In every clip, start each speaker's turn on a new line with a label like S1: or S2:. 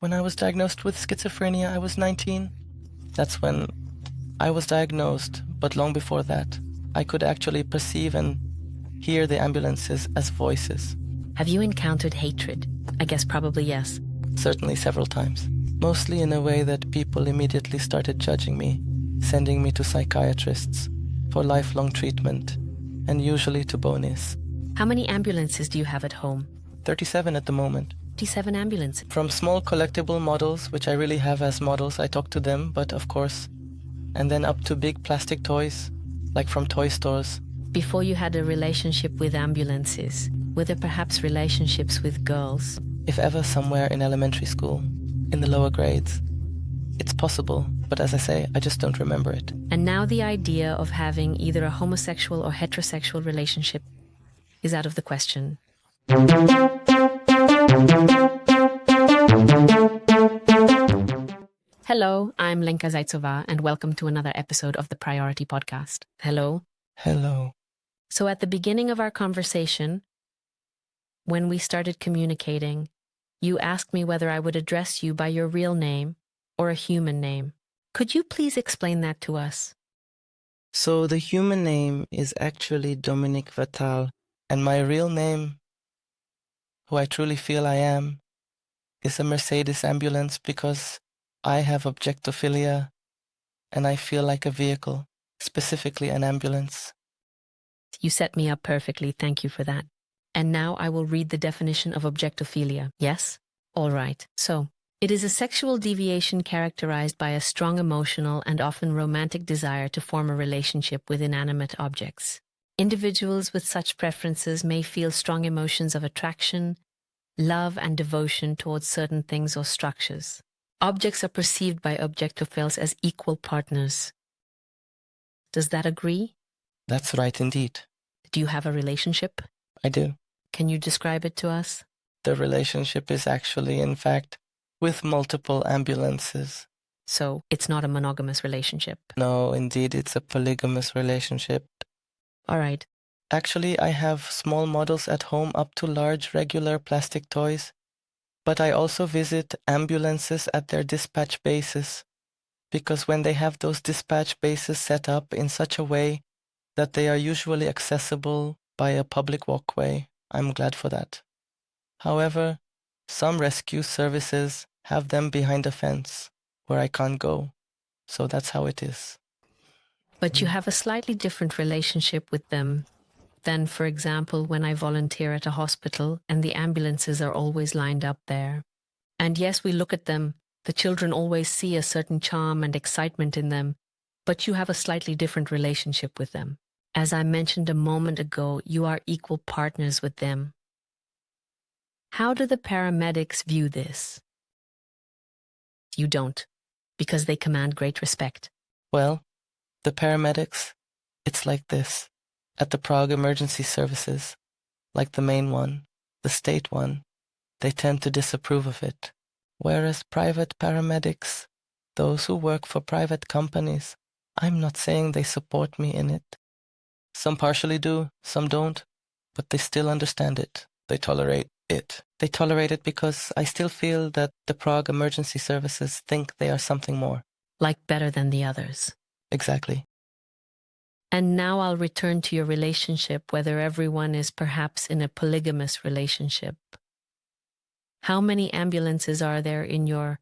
S1: When I was diagnosed with schizophrenia, I was 19. That's when I was diagnosed, but long before that, I could actually perceive and hear the ambulances as voices.
S2: Have you encountered hatred? I guess probably yes.
S1: Certainly several times. Mostly in a way that people immediately started judging me, sending me to psychiatrists for lifelong treatment, and usually to Bonis.
S2: How many ambulances do you have at home?
S1: 37 at the moment.
S2: 37 ambulances.
S1: From small collectible models, which I really have as models, I talk to them, but of course, and then up to big plastic toys, like from toy stores.
S2: Before you had a relationship with ambulances, were there perhaps relationships with girls?
S1: If ever somewhere in elementary school, in the lower grades. It's possible, but as I say, I just don't remember it.
S2: And now the idea of having either a homosexual or heterosexual relationship is out of the question. Hello, I'm Lenka Zaitsova, and welcome to another episode of the Priority Podcast. Hello.
S1: Hello.
S2: So at the beginning of our conversation, when we started communicating, you asked me whether I would address you by your real name or a human name. Could you please explain that to us?
S1: So the human name is actually Dominik Vatal, and my real name, who I truly feel I am, is a Mercedes ambulance because I have objectophilia and I feel like a vehicle, specifically an ambulance.
S2: You set me up perfectly, thank you for that. And now I will read the definition of objectophilia, yes? All right, so it is a sexual deviation characterized by a strong emotional and often romantic desire to form a relationship with inanimate objects. Individuals with such preferences may feel strong emotions of attraction, love, and devotion towards certain things or structures. Objects are perceived by objectophiles as equal partners. Does that agree?
S1: That's right indeed.
S2: Do you have a relationship?
S1: I do.
S2: Can you describe it to us?
S1: The relationship is actually, in fact, with multiple ambulances.
S2: So it's not a monogamous relationship?
S1: No, indeed, it's a polygamous relationship.
S2: All right.
S1: Actually, I have small models at home up to large regular plastic toys, but I also visit ambulances at their dispatch bases, because when they have those dispatch bases set up in such a way that they are usually accessible by a public walkway, I'm glad for that. However, some rescue services have them behind a fence where I can't go, so that's how it is.
S2: But you have a slightly different relationship with them than, for example, when I volunteer at a hospital and the ambulances are always lined up there. And yes, we look at them, the children always see a certain charm and excitement in them, but you have a slightly different relationship with them. As I mentioned a moment ago, you are equal partners with them. How do the paramedics view this? You don't, because they command great respect.
S1: Well, the paramedics, it's like this. At the Prague emergency services, like the main one, the state one, they tend to disapprove of it. Whereas private paramedics, those who work for private companies, I'm not saying they support me in it. Some partially do, some don't, but they still understand it. They tolerate it. They tolerate it because I still feel that the Prague emergency services think they are something more.
S2: Like better than the others.
S1: Exactly.
S2: And now I'll return to your relationship, whether everyone is perhaps in a polygamous relationship. How many ambulances are there in your,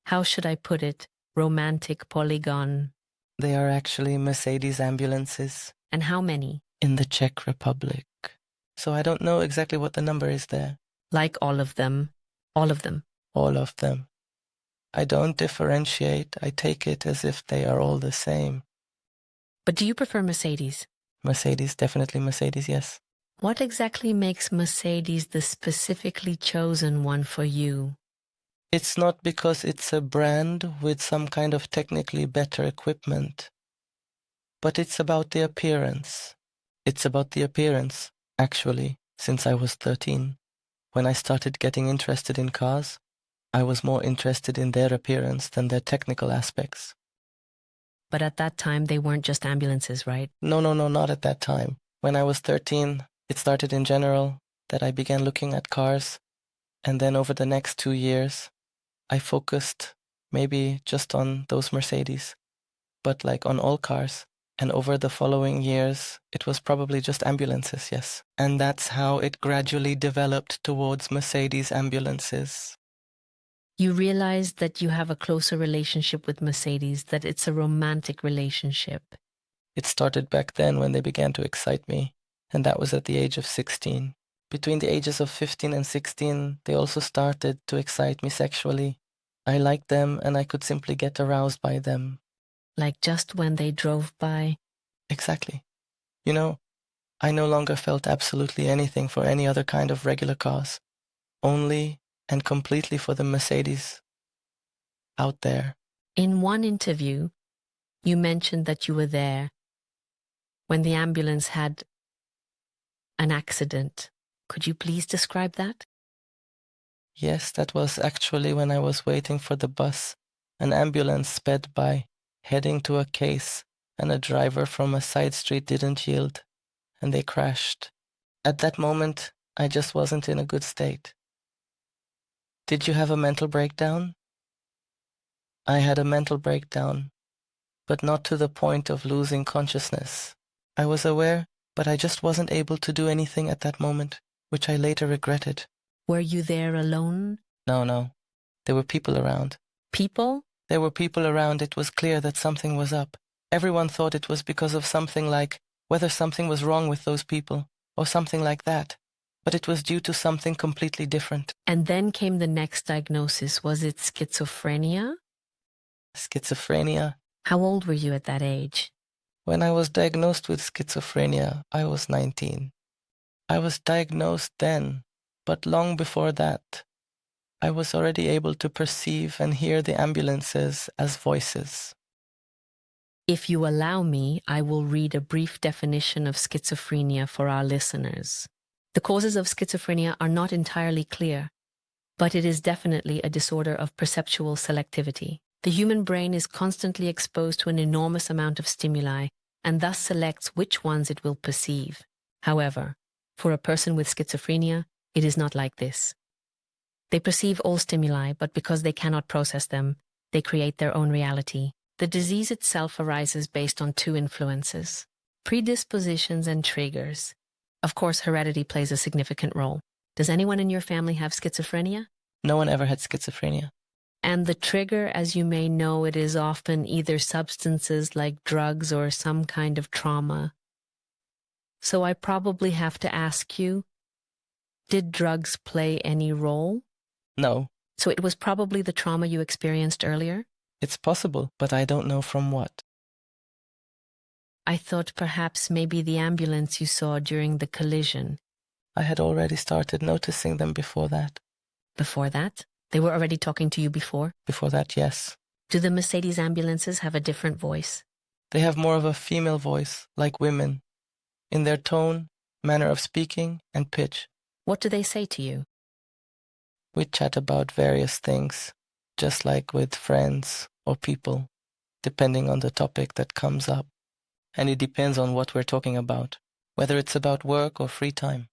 S2: how should I put it, romantic polygon?
S1: They are actually Mercedes ambulances.
S2: And how many?
S1: In the Czech Republic. So I don't know exactly what the number is there.
S2: Like all of them. All of them.
S1: All of them. I don't differentiate. I take it as if they are all the same.
S2: But do you prefer Mercedes?
S1: Mercedes, definitely Mercedes, yes.
S2: What exactly makes Mercedes the specifically chosen one for you?
S1: It's not because it's a brand with some kind of technically better equipment, but it's about the appearance. It's about the appearance, actually, since I was 13. When I started getting interested in cars, I was more interested in their appearance than their technical aspects.
S2: But at that time, they weren't just ambulances, right?
S1: No, not at that time. When I was 13, it started in general that I began looking at cars, and then over the next 2 years, I focused maybe just on those Mercedes, but like on all cars. And over the following years, it was probably just ambulances, yes. And that's how it gradually developed towards Mercedes ambulances.
S2: You realized that you have a closer relationship with Mercedes, that it's a romantic relationship.
S1: It started back then when they began to excite me, and that was at the age of 16. Between the ages of 15 and 16, they also started to excite me sexually. I liked them and I could simply get aroused by them.
S2: Like just when they drove by?
S1: Exactly. You know, I no longer felt absolutely anything for any other kind of regular cars. Only and completely for the Mercedes out there.
S2: In one interview, you mentioned that you were there when the ambulance had an accident. Could you please describe that?
S1: Yes, that was actually when I was waiting for the bus. An ambulance sped by, heading to a case, and a driver from a side street didn't yield, and they crashed. At that moment, I just wasn't in a good state. Did you have a mental breakdown? I had a mental breakdown, but not to the point of losing consciousness. I was aware, but I just wasn't able to do anything at that moment, which I later regretted.
S2: Were you there alone?
S1: No. There were people around.
S2: People?
S1: There were people around. It was clear that something was up. Everyone thought it was because of something like whether something was wrong with those people or something like that. But it was due to something completely different.
S2: And then came the next diagnosis. Was it schizophrenia?
S1: Schizophrenia.
S2: How old were you at that age?
S1: When I was diagnosed with schizophrenia, I was 19. I was diagnosed then, but long before that, I was already able to perceive and hear the ambulances as voices.
S2: If you allow me, I will read a brief definition of schizophrenia for our listeners. The causes of schizophrenia are not entirely clear, but it is definitely a disorder of perceptual selectivity. The human brain is constantly exposed to an enormous amount of stimuli and thus selects which ones it will perceive. However, for a person with schizophrenia, it is not like this. They perceive all stimuli, but because they cannot process them, they create their own reality. The disease itself arises based on two influences: predispositions and triggers. Of course, heredity plays a significant role. Does anyone in your family have schizophrenia?
S1: No one ever had schizophrenia.
S2: And the trigger, as you may know, it is often either substances like drugs or some kind of trauma. So I probably have to ask you, did drugs play any role?
S1: No.
S2: So it was probably the trauma you experienced earlier?
S1: It's possible, but I don't know from what.
S2: I thought perhaps maybe the ambulance you saw during the collision.
S1: I had already started noticing them before that.
S2: Before that? They were already talking to you before?
S1: Before that, yes.
S2: Do the Mercedes ambulances have a different voice?
S1: They have more of a female voice, like women, in their tone, manner of speaking, and pitch.
S2: What do they say to you?
S1: We chat about various things, just like with friends or people, depending on the topic that comes up. And it depends on what we're talking about, whether it's about work or free time.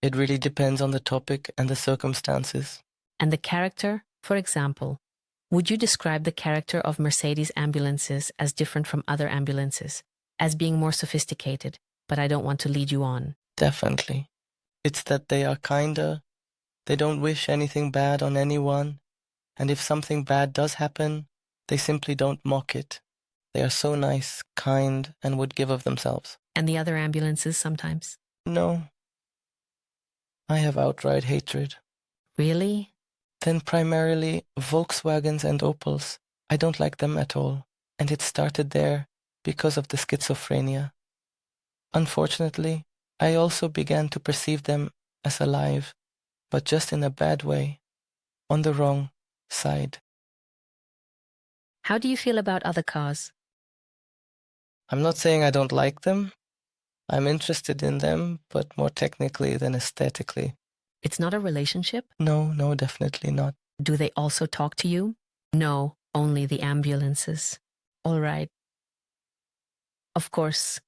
S1: It really depends on the topic and the circumstances.
S2: And the character, for example, would you describe the character of Mercedes ambulances as different from other ambulances, as being more sophisticated? But I don't want to lead you on.
S1: Definitely. It's that they are kinder, they don't wish anything bad on anyone, and if something bad does happen, they simply don't mock it. They are so nice, kind, and would give of themselves.
S2: And the other ambulances sometimes?
S1: No. I have outright hatred.
S2: Really?
S1: Then primarily Volkswagens and Opels. I don't like them at all. And it started there because of the schizophrenia. Unfortunately, I also began to perceive them as alive, but just in a bad way, on the wrong side.
S2: How do you feel about other cars?
S1: I'm not saying I don't like them. I'm interested in them, but more technically than aesthetically.
S2: It's not a relationship?
S1: No, definitely not.
S2: Do they also talk to you? No, only the ambulances. All right. Of course.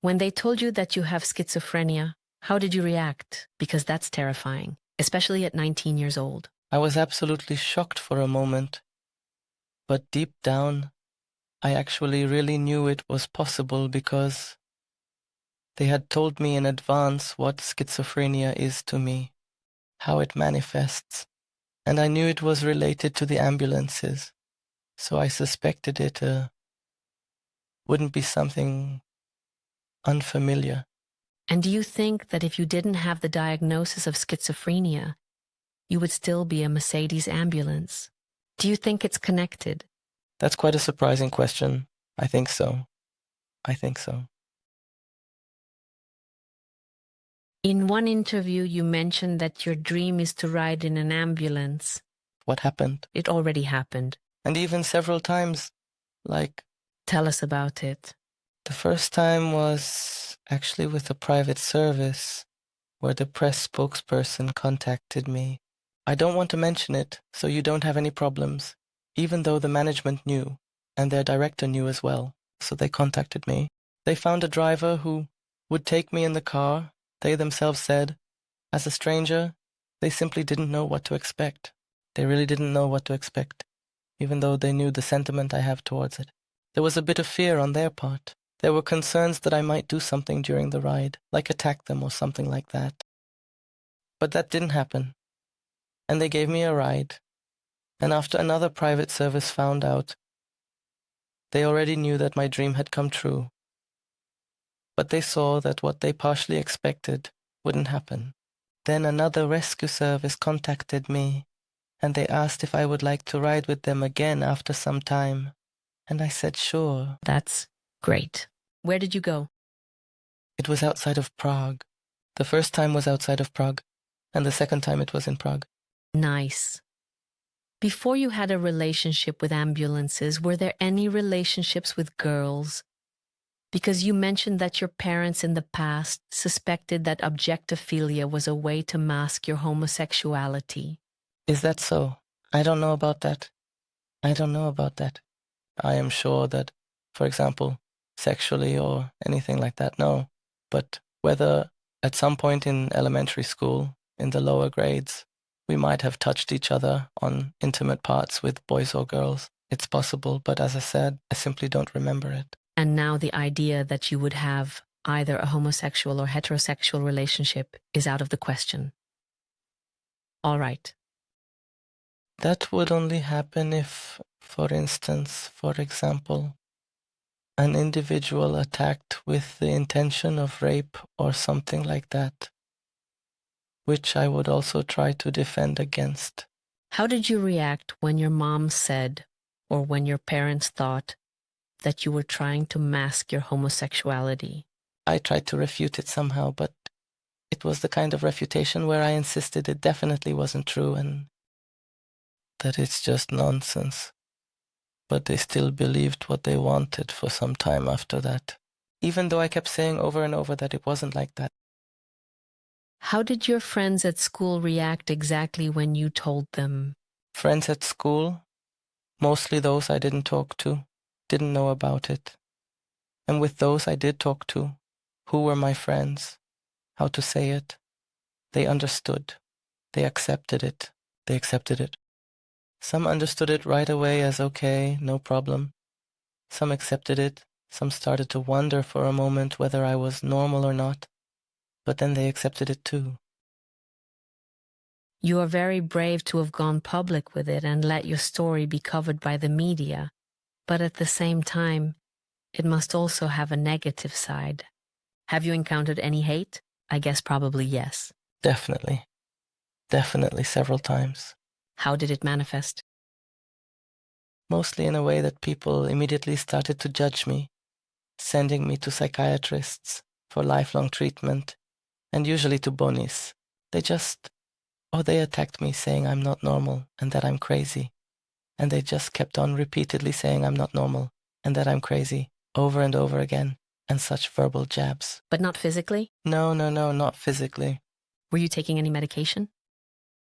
S2: When they told you that you have schizophrenia, how did you react? Because that's terrifying. especially at 19 years old?
S1: I was absolutely shocked for a moment, but deep down, I actually really knew it was possible because they had told me in advance what schizophrenia is to me, how it manifests, and I knew it was related to the ambulances, so I suspected it wouldn't be something unfamiliar.
S2: And do you think that if you didn't have the diagnosis of schizophrenia, you would still be a Mercedes ambulance? Do you think it's connected?
S1: That's quite a surprising question. I think so. I think so.
S2: In one interview, you mentioned that your dream is to ride in an ambulance.
S1: What happened?
S2: It already happened.
S1: And even several times, like...
S2: Tell us about it.
S1: The first time was actually with a private service where the press spokesperson contacted me. I don't want to mention it, so you don't have any problems, even though the management knew, and their director knew as well, so they contacted me. They found a driver who would take me in the car. They themselves said, as a stranger, they simply didn't know what to expect. They really didn't know what to expect, even though they knew the sentiment I have towards it. There was a bit of fear on their part. There were concerns that I might do something during the ride, like attack them or something like that. But that didn't happen. And they gave me a ride. And after another private service found out, they already knew that my dream had come true. But they saw that what they partially expected wouldn't happen. Then another rescue service contacted me, and they asked if I would like to ride with them again after some time. And I said sure.
S2: That's great. Where did you go?
S1: It was outside of Prague. The first time was outside of Prague, and the second time it was in Prague.
S2: Nice. Before you had a relationship with ambulances, were there any relationships with girls? Because you mentioned that your parents in the past suspected that objectophilia was a way to mask your homosexuality.
S1: Is that so? I don't know about that. I don't know about that. I am sure that, for example, sexually or anything like that, no. But whether at some point in elementary school, in the lower grades, we might have touched each other on intimate parts with boys or girls, it's possible, but as I said, I simply don't remember it.
S2: And now the idea that you would have either a homosexual or heterosexual relationship is out of the question. All right.
S1: That would only happen if, for instance, for example, an individual attacked with the intention of rape or something like that, which I would also try to defend against.
S2: How did you react when your mom said, or when your parents thought, that you were trying to mask your homosexuality?
S1: I tried to refute it somehow, but it was the kind of refutation where I insisted it definitely wasn't true and that it's just nonsense. But they still believed what they wanted for some time after that, even though I kept saying over and over that it wasn't like that.
S2: How did your friends at school react exactly when you told them?
S1: Friends at school, mostly those I didn't talk to, didn't know about it. And with those I did talk to, who were my friends, how to say it, they understood. They accepted it. They accepted it. Some understood it right away as okay, no problem. Some accepted it. Some started to wonder for a moment whether I was normal or not. But then they accepted it too.
S2: You are very brave to have gone public with it and let your story be covered by the media. But at the same time, it must also have a negative side. Have you encountered any hate? I guess probably yes.
S1: Definitely. Definitely several times.
S2: How did it manifest?
S1: Mostly in a way that people immediately started to judge me, sending me to psychiatrists for lifelong treatment, and usually to bonis. They attacked me saying I'm not normal and that I'm crazy. And they just kept on repeatedly saying I'm not normal and that I'm crazy, over and over again, and such verbal jabs.
S2: But not physically?
S1: No, not physically.
S2: Were you taking any medication?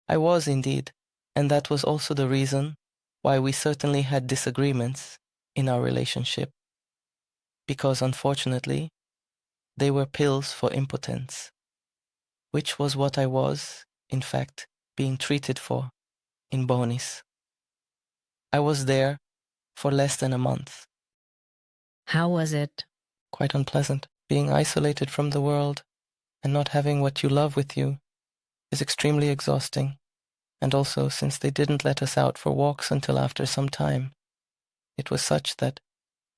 S1: I was indeed, and that was also the reason why we certainly had disagreements in our relationship. Because unfortunately, they were pills for impotence, which was what I was in fact, being treated for in Bonis. I was there for less than a month.
S2: How was it?
S1: Quite unpleasant. Being isolated from the world and not having what you love with you is extremely exhausting. And also, since they didn't let us out for walks until after some time, it was such that,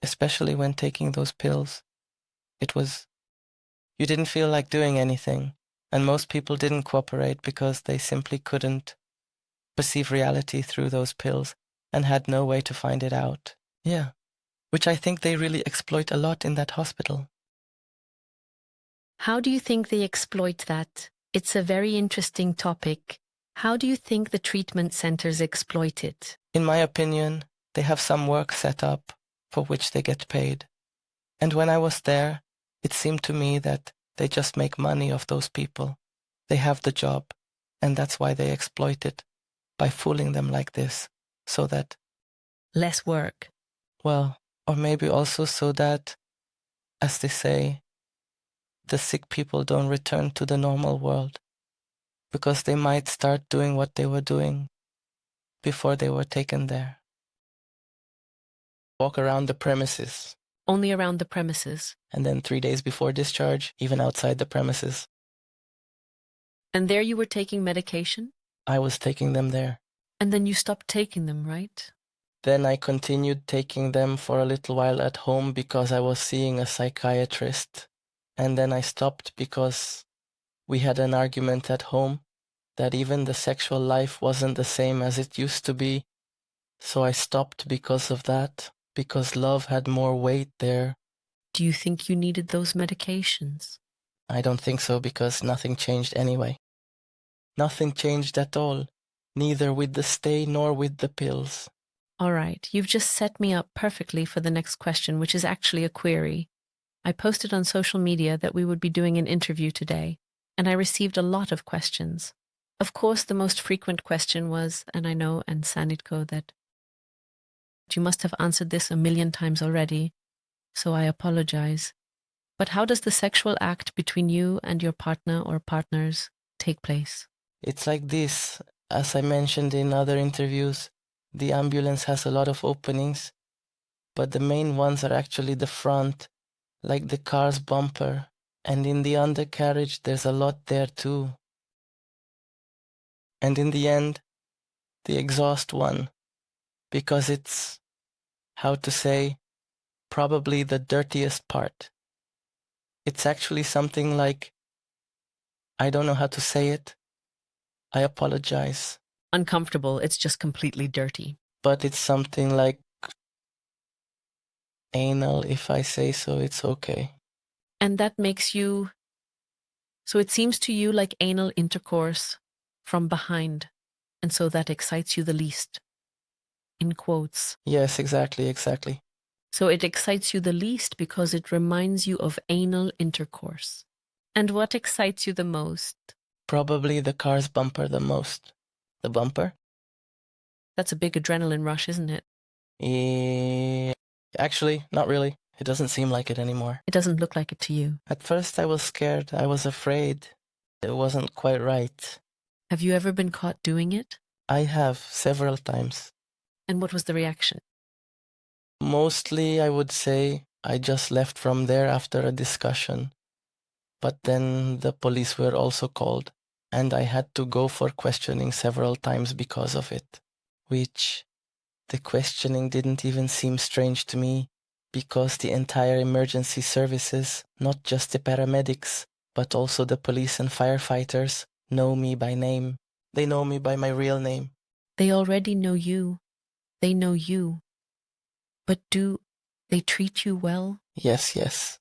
S1: especially when taking those pills, you didn't feel like doing anything, and most people didn't cooperate because they simply couldn't perceive reality through those pills and had no way to find it out. Yeah, which I think they really exploit a lot in that hospital.
S2: How do you think they exploit that? It's a very interesting topic. How do you think the treatment centers exploit it?
S1: In my opinion, they have some work set up for which they get paid. And when I was there, it seemed to me that they just make money off those people. They have the job, and that's why they exploit it, by fooling them like this, so that...
S2: Less work.
S1: Well, or maybe also so that, as they say, the sick people don't return to the normal world, because they might start doing what they were doing before they were taken there. Walk around the premises.
S2: Only around the premises.
S1: And then 3 days before discharge, even outside the premises.
S2: And there you were taking medication?
S1: I was taking them there.
S2: And then you stopped taking them, right?
S1: Then I continued taking them for a little while at home because I was seeing a psychiatrist. And then I stopped because we had an argument at home that even the sexual life wasn't the same as it used to be. So I stopped because of that, because love had more weight there.
S2: Do you think you needed those medications?
S1: I don't think so, because nothing changed anyway. Nothing changed at all, neither with the stay nor with the pills.
S2: All right, you've just set me up perfectly for the next question, which is actually a query. I posted on social media that we would be doing an interview today, and I received a lot of questions. Of course, the most frequent question was, and I know, and Sanitko, that you must have answered this 1,000,000 times already, so I apologize. But how does the sexual act between you and your partner or partners take place?
S1: It's like this. As I mentioned in other interviews, the ambulance has a lot of openings, but the main ones are actually the front, like the car's bumper, and in the undercarriage there's a lot there too. And in the end, the exhaust one, because it's, how to say, probably the dirtiest part. It's actually something like, I don't know how to say it. I apologize.
S2: Uncomfortable, it's just completely dirty.
S1: But it's something like anal, if I say so, it's okay.
S2: And that makes you... So it seems to you like anal intercourse from behind, and so that excites you the least. In quotes.
S1: Yes, exactly.
S2: So it excites you the least because it reminds you of anal intercourse. And what excites you the most?
S1: Probably the car's bumper the most. The bumper?
S2: That's a big adrenaline rush, isn't it?
S1: Actually, not really. It doesn't seem like it anymore.
S2: It doesn't look like it to you.
S1: At first I was scared. I was afraid. It wasn't quite right.
S2: Have you ever been caught doing it?
S1: I have, several times.
S2: And what was the reaction?
S1: Mostly, I would say, I just left from there after a discussion. But then the police were also called, and I had to go for questioning several times because of it. Which, the questioning didn't even seem strange to me, because the entire emergency services, not just the paramedics, but also the police and firefighters, know me by name. They know me by my real name.
S2: They already know you. They know you. But do they treat you well?
S1: Yes.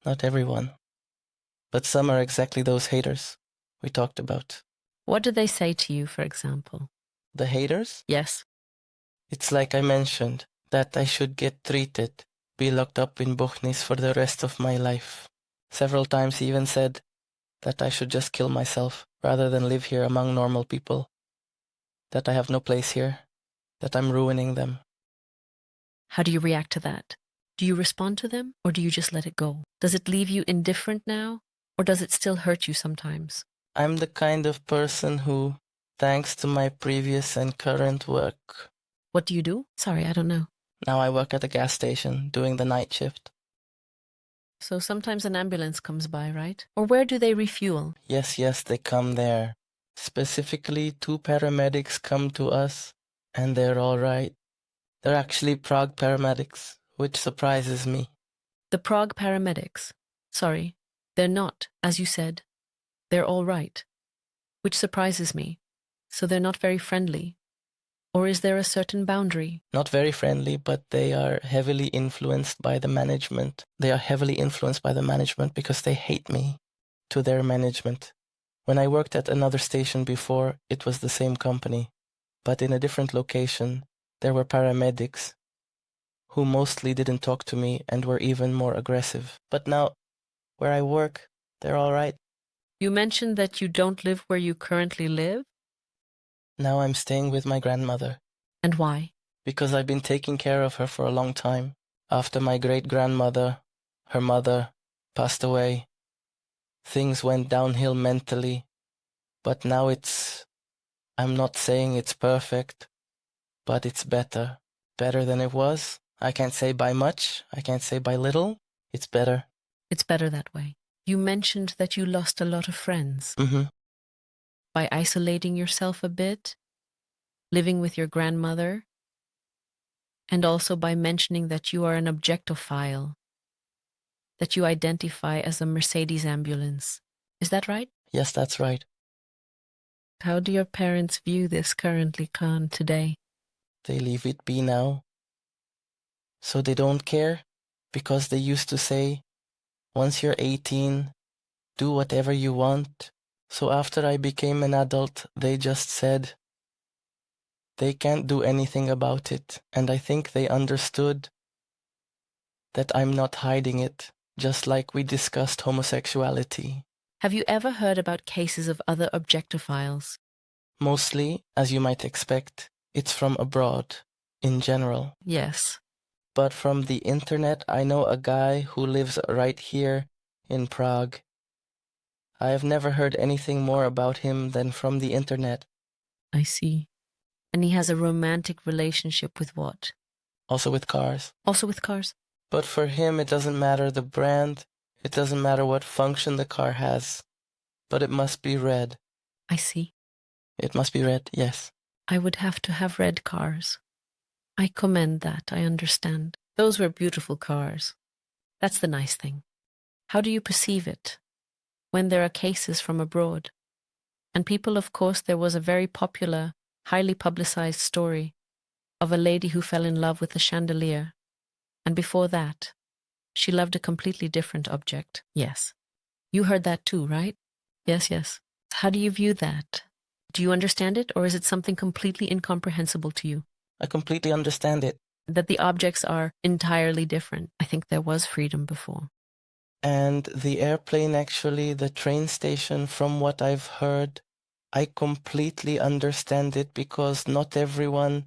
S1: Not everyone. But some are exactly those haters we talked about.
S2: What do they say to you, for example?
S1: The haters?
S2: Yes.
S1: It's like I mentioned, that I should get treated, be locked up in Bochnis for the rest of my life. Several times he even said that I should just kill myself rather than live here among normal people. That I have no place here. That I'm ruining them.
S2: How do you react to that? Do you respond to them, or do you just let it go? Does it leave you indifferent now, or does it still hurt you sometimes?
S1: I'm the kind of person who, thanks to my previous and current work,
S2: What do you do? Sorry, I don't know.
S1: now I work at a gas station doing the night shift.
S2: So sometimes an ambulance comes by, right? Or where do they refuel?
S1: Yes, they come there. Specifically, 2 paramedics come to us, and they're all right. They're actually Prague paramedics, which surprises me.
S2: The Prague paramedics. Sorry, they're not, as you said. They're all right. Which surprises me. So they're not very friendly. Or is there a certain boundary?
S1: Not very friendly, but they are heavily influenced by the management. They are heavily influenced by the management because they hate me to their management. When I worked at another station before, it was the same company, but in a different location, there were paramedics who mostly didn't talk to me and were even more aggressive. But now, where I work, they're all right.
S2: You mentioned that you don't live where you currently live?
S1: Now I'm staying with my grandmother.
S2: And why?
S1: Because I've been taking care of her for a long time. After my great-grandmother, her mother, passed away, things went downhill mentally. But now I'm not saying it's perfect, but it's better. Better than it was. I can't say by much, I can't say by little. It's better.
S2: It's better that way. You mentioned that you lost a lot of friends.
S1: Mm-hmm.
S2: By isolating yourself a bit, living with your grandmother, and also by mentioning that you are an objectophile, that you identify as a Mercedes ambulance. Is that right?
S1: Yes, that's right.
S2: How do your parents view this currently, Khan, today?
S1: They leave it be now. So they don't care, because they used to say, once you're 18, do whatever you want. So after I became an adult, they just said they can't do anything about it. And I think they understood that I'm not hiding it, just like we discussed homosexuality.
S2: Have you ever heard about cases of other objectophiles?
S1: Mostly, as you might expect, it's from abroad, in general.
S2: Yes.
S1: But from the internet, I know a guy who lives right here in Prague. I have never heard anything more about him than from the internet.
S2: I see. And he has a romantic relationship with what?
S1: Also with cars.
S2: Also with cars?
S1: But for him, it doesn't matter the brand. It doesn't matter what function the car has. But it must be red.
S2: I see.
S1: It must be red, yes.
S2: I would have to have red cars. I commend that, I understand. Those were beautiful cars. That's the nice thing. How do you perceive it when there are cases from abroad? And people, of course, there was a very popular, highly publicized story of a lady who fell in love with a chandelier. And before that, she loved a completely different object. Yes. You heard that too, right? Yes. How do you view that? Do you understand it, or is it something completely incomprehensible to you?
S1: I completely understand it.
S2: That the objects are entirely different. I think there was freedom before.
S1: And the airplane, actually, the train station, from what I've heard, I completely understand it, because not everyone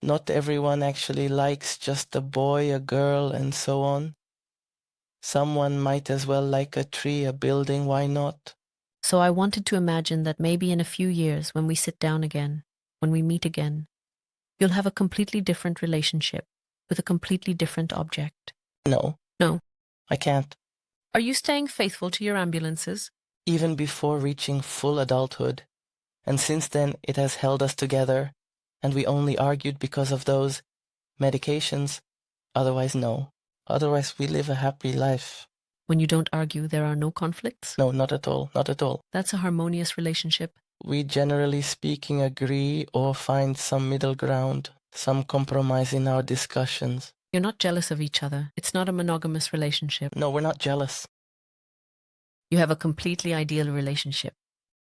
S1: actually likes just a boy, a girl, and so on. Someone might as well like a tree, a building, why not?
S2: So I wanted to imagine that maybe in a few years, when we sit down again, when we meet again, you'll have a completely different relationship with a completely different object.
S1: No.
S2: No.
S1: I can't.
S2: Are you staying faithful to your ambulances?
S1: Even before reaching full adulthood. And since then, it has held us together, and we only argued because of those medications. Otherwise, no. Otherwise, we live a happy life.
S2: When you don't argue, there are no conflicts?
S1: No, not at all. Not at all.
S2: That's a harmonious relationship.
S1: We generally speaking agree or find some middle ground, some compromise in our discussions.
S2: You're not jealous of each other. It's not a monogamous relationship.
S1: No, we're not jealous.
S2: You have a completely ideal relationship.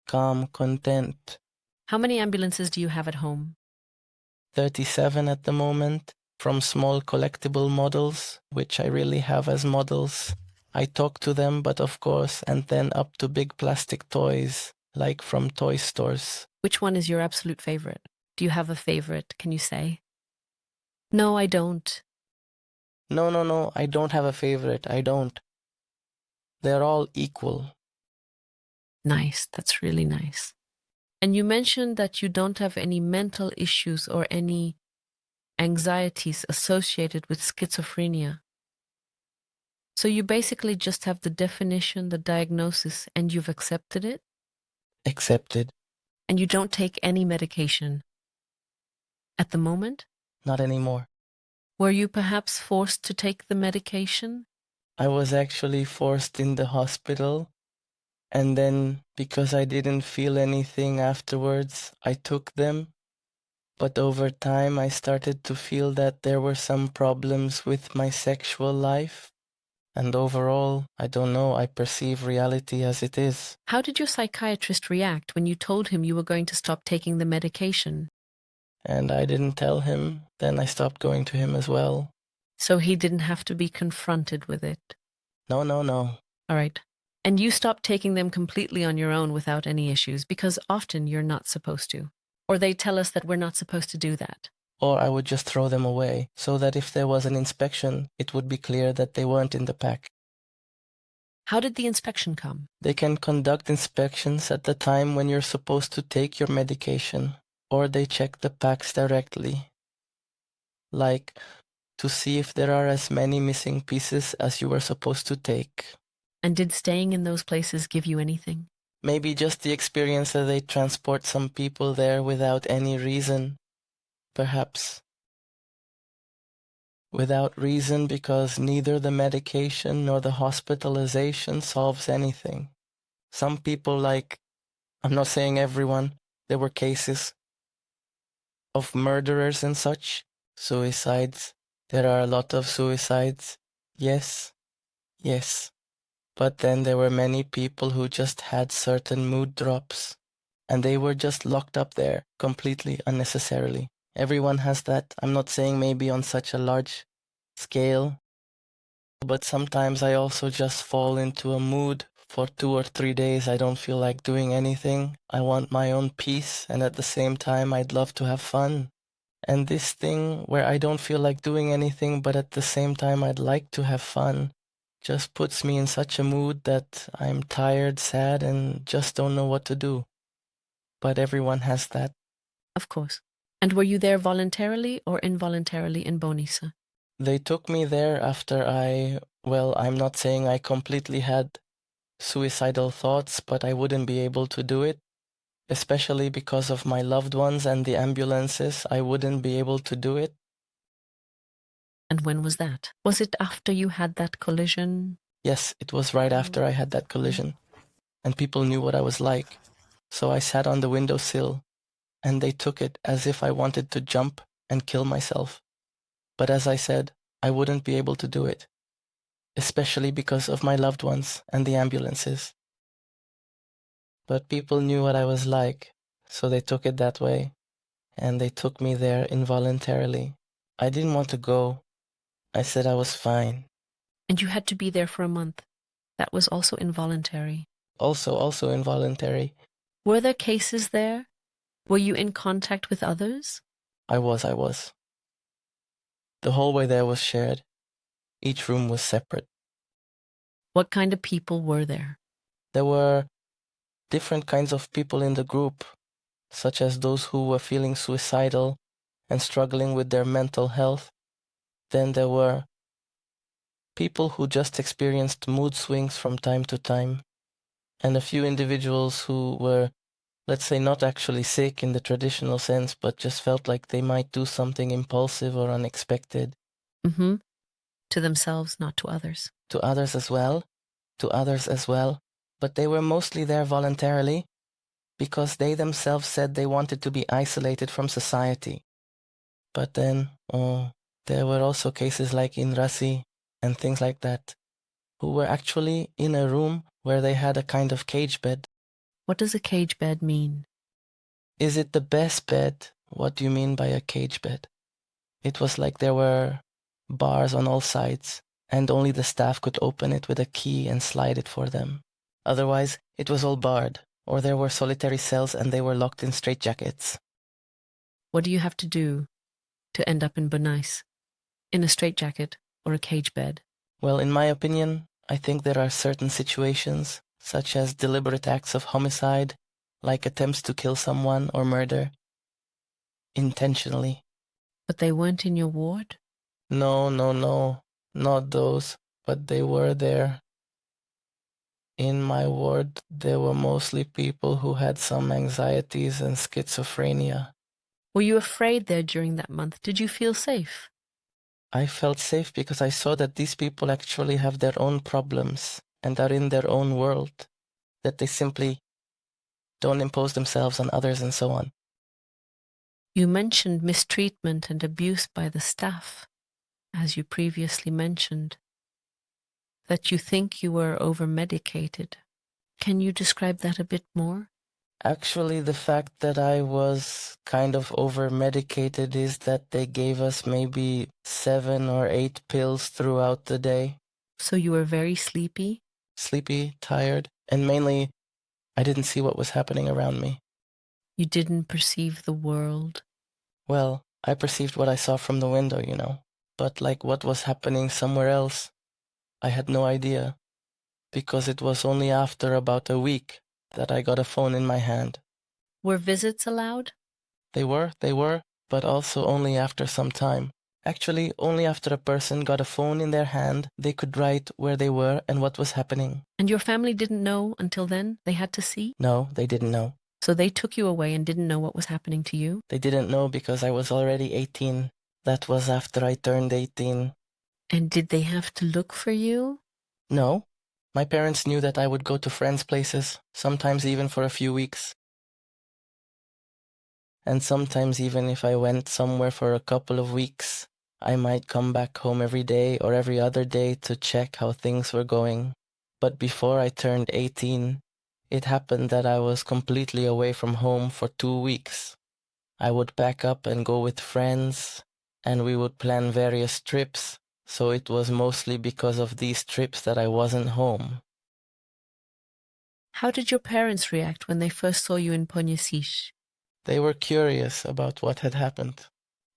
S1: Calm, content.
S2: How many ambulances do you have at home?
S1: 37 at the moment, from small collectible models, which I really have as models. I talk to them, but of course, and then up to big plastic toys, like from toy stores.
S2: Which one is your absolute favorite? Do you have a favorite, can you say? No, I don't.
S1: No, I don't have a favorite. I don't. They're all equal.
S2: Nice. That's really nice. And you mentioned that you don't have any mental issues or any anxieties associated with schizophrenia. So you basically just have the definition, the diagnosis, and you've accepted it?
S1: Accepted.
S2: And you don't take any medication at the moment?
S1: Not anymore.
S2: Were you perhaps forced to take the medication?
S1: I was actually forced in the hospital, and then because I didn't feel anything afterwards, I took them. But over time, I started to feel that there were some problems with my sexual life. And overall, I don't know, I perceive reality as it is.
S2: How did your psychiatrist react when you told him you were going to stop taking the medication?
S1: And I didn't tell him, then I stopped going to him as well.
S2: So he didn't have to be confronted with it?
S1: No.
S2: All right. And you stopped taking them completely on your own without any issues, because often you're not supposed to. Or they tell us that we're not supposed to do that.
S1: Or I would just throw them away, so that if there was an inspection, it would be clear that they weren't in the pack.
S2: How did the inspection come?
S1: They can conduct inspections at the time when you're supposed to take your medication, or they check the packs directly. Like, to see if there are as many missing pieces as you were supposed to take.
S2: And did staying in those places give you anything?
S1: Maybe just the experience that they transport some people there without any reason. Perhaps. Without reason, because neither the medication nor the hospitalization solves anything. Some people, I'm not saying everyone, there were cases of murderers and such, suicides. There are a lot of suicides. Yes. But then there were many people who just had certain mood drops, and they were just locked up there completely unnecessarily. Everyone has that. I'm not saying maybe on such a large scale, but sometimes I also just fall into a mood for 2 or 3 days. I don't feel like doing anything. I want my own peace, and at the same time, I'd love to have fun. And this thing where I don't feel like doing anything, but at the same time, I'd like to have fun, just puts me in such a mood that I'm tired, sad, and just don't know what to do. But everyone has that.
S2: Of course. And were you there voluntarily or involuntarily in Bonisa?
S1: They took me there after I'm not saying I completely had suicidal thoughts, but I wouldn't be able to do it, especially because of my loved ones and the ambulances. I wouldn't be able to do it.
S2: And when was that? Was it after you had that collision?
S1: Yes, it was right after I had that collision, and people knew what I was like. So I sat on the windowsill, and they took it as if I wanted to jump and kill myself. But as I said, I wouldn't be able to do it, especially because of my loved ones and the ambulances. But people knew what I was like, so they took it that way, and they took me there involuntarily. I didn't want to go. I said I was fine.
S2: And you had to be there for a month. That was also involuntary.
S1: Also involuntary.
S2: Were there cases there? Were you in contact with others?
S1: I was. The hallway there was shared. Each room was separate.
S2: What kind of people were there?
S1: There were different kinds of people in the group, such as those who were feeling suicidal and struggling with their mental health. Then there were people who just experienced mood swings from time to time, and a few individuals who were, let's say, not actually sick in the traditional sense, but just felt like they might do something impulsive or unexpected.
S2: Mm-hmm. To themselves, not to others.
S1: To others as well. But they were mostly there voluntarily because they themselves said they wanted to be isolated from society. But then, there were also cases like in Rasi and things like that, who were actually in a room where they had a kind of cage bed.
S2: What does a cage bed mean?
S1: Is it the best bed? What do you mean by a cage bed? It was like there were bars on all sides, and only the staff could open it with a key and slide it for them. Otherwise, it was all barred, or there were solitary cells and they were locked in straitjackets.
S2: What do you have to do to end up in Bonais? In a straitjacket or a cage bed?
S1: Well, in my opinion, I think there are certain situations such as deliberate acts of homicide, like attempts to kill someone or murder, intentionally.
S2: But they weren't in your ward?
S1: No, not those, but they were there. In my ward, there were mostly people who had some anxieties and schizophrenia.
S2: Were you afraid there during that month? Did you feel safe?
S1: I felt safe because I saw that these people actually have their own problems and are in their own world, that they simply don't impose themselves on others and so on.
S2: You mentioned mistreatment and abuse by the staff, as you previously mentioned, that you think you were over-medicated. Can you describe that a bit more?
S1: Actually, the fact that I was kind of over-medicated is that they gave us maybe 7 or 8 pills throughout the day.
S2: So you were very sleepy?
S1: Sleepy, tired, and mainly I didn't see what was happening around me.
S2: You didn't perceive the world?
S1: Well, I perceived what I saw from the window, you know, but like what was happening somewhere else, I had no idea, because it was only after about a week that I got a phone in my hand.
S2: Were visits allowed?
S1: They were, but also only after some time. Actually, only after a person got a phone in their hand, they could write where they were and what was happening.
S2: And your family didn't know until then? They had to see?
S1: No, they didn't know.
S2: So they took you away and didn't know what was happening to you?
S1: They didn't know because I was already 18. That was after I turned 18.
S2: And did they have to look for you?
S1: No. My parents knew that I would go to friends' places, sometimes even for a few weeks. And sometimes even if I went somewhere for a couple of weeks, I might come back home every day or every other day to check how things were going. But before I turned 18, it happened that I was completely away from home for 2 weeks. I would pack up and go with friends, and we would plan various trips, so it was mostly because of these trips that I wasn't home.
S2: How did your parents react when they first saw you in Poniesiś?
S1: They were curious about what had happened.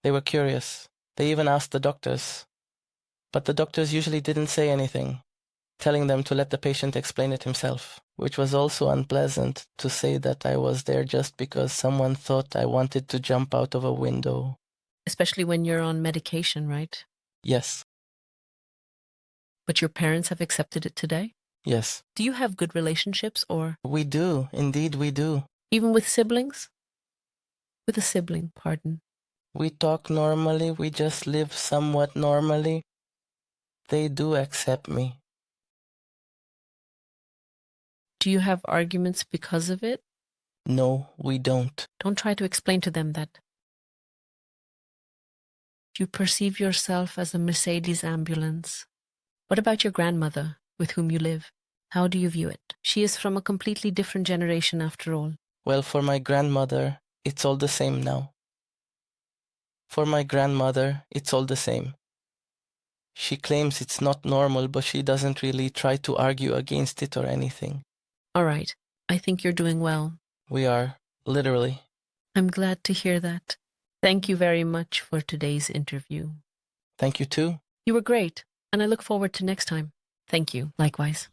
S1: They were curious. They even asked the doctors. But the doctors usually didn't say anything, telling them to let the patient explain it himself, which was also unpleasant to say that I was there just because someone thought I wanted to jump out of a window.
S2: Especially when you're on medication, right?
S1: Yes.
S2: But your parents have accepted it today?
S1: Yes.
S2: Do you have good relationships or?
S1: We do. Indeed, we do.
S2: Even with siblings? With a sibling, pardon.
S1: We talk normally. We just live somewhat normally. They do accept me.
S2: Do you have arguments because of it?
S1: No, we don't.
S2: Don't try to explain to them that. You perceive yourself as a Mercedes ambulance. What about your grandmother, with whom you live? How do you view it? She is from a completely different generation after all.
S1: Well, for my grandmother, it's all the same now. For my grandmother, it's all the same. She claims it's not normal, but she doesn't really try to argue against it or anything.
S2: All right. I think you're doing well.
S1: We are, literally.
S2: I'm glad to hear that. Thank you very much for today's interview.
S1: Thank you too.
S2: You were great, and I look forward to next time. Thank you. Likewise.